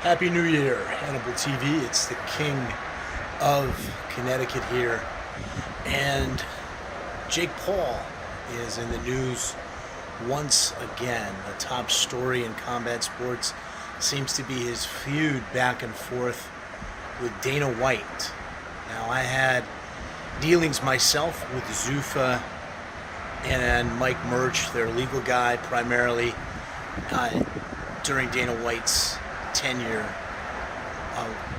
Happy New Year, Hannibal TV. It's the king of Connecticut here. And Jake Paul is in the news once again. The top story in combat sports seems to be his feud back and forth with Dana White. Now, I had dealings myself with Zuffa and Mike Murch, their legal guy, primarily during Dana White's tenure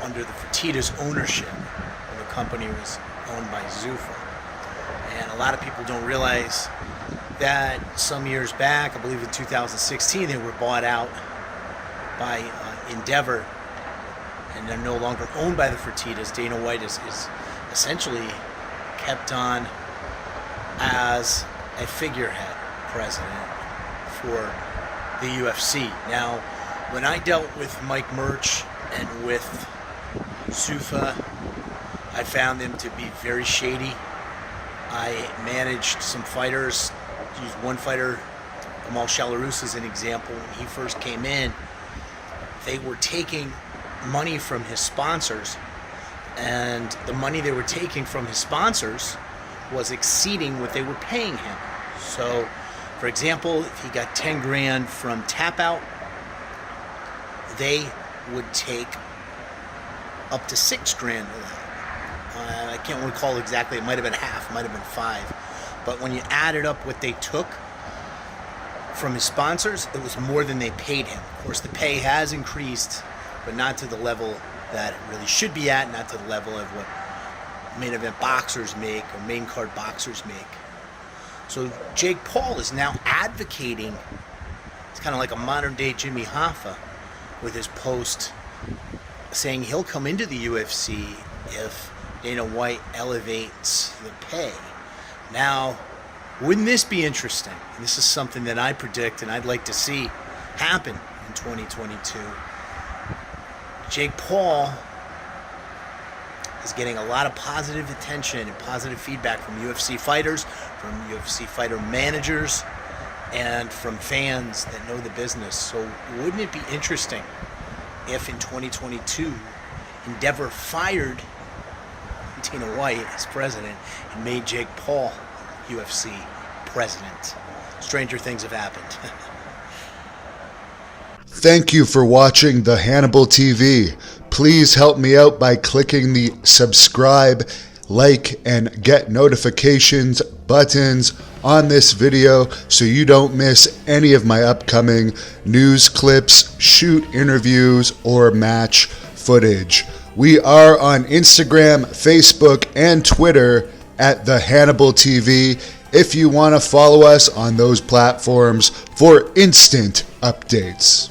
under the Fertitta's ownership. The company was owned by Zuffa. And a lot of people don't realize that some years back, I believe in 2016, they were bought out by Endeavor, and they're no longer owned by the Fertittas. Dana White is essentially kept on as a figurehead president for the UFC. Now, when I dealt with Mike Murch and with Zuffa, I found them to be very shady. I managed some fighters. Used one fighter, Kamal Shalarus, as an example. When he first came in, they were taking money from his sponsors, and the money they were taking from his sponsors was exceeding what they were paying him. So, for example, if he got 10 grand from Tap Out, they would take up to 6 grand of that. I can't recall exactly. It might have been half, might have been 5. But when you added up what they took from his sponsors, it was more than they paid him. Of course, the pay has increased, but not to the level that it really should be at, not to the level of what main event boxers make or main card boxers make. So Jake Paul is now advocating, it's kind of like a modern day Jimmy Hoffa, with his post saying he'll come into the UFC if Dana White elevates the pay. Now, wouldn't this be interesting? And this is something that I predict and I'd like to see happen in 2022. Jake Paul is getting a lot of positive attention and positive feedback from UFC fighters, from UFC fighter managers, and from fans that know the business. So wouldn't it be interesting if in 2022 Endeavor fired Dana White as president and made Jake Paul UFC president? Stranger things have happened. Thank you for watching the Hannibal TV. Please help me out by clicking the subscribe, like, and get notifications buttons on this video so you don't miss any of my upcoming news clips, shoot interviews, or match footage. We are on Instagram, Facebook, and Twitter at the Hannibal TV if you want to follow us on those platforms for instant updates.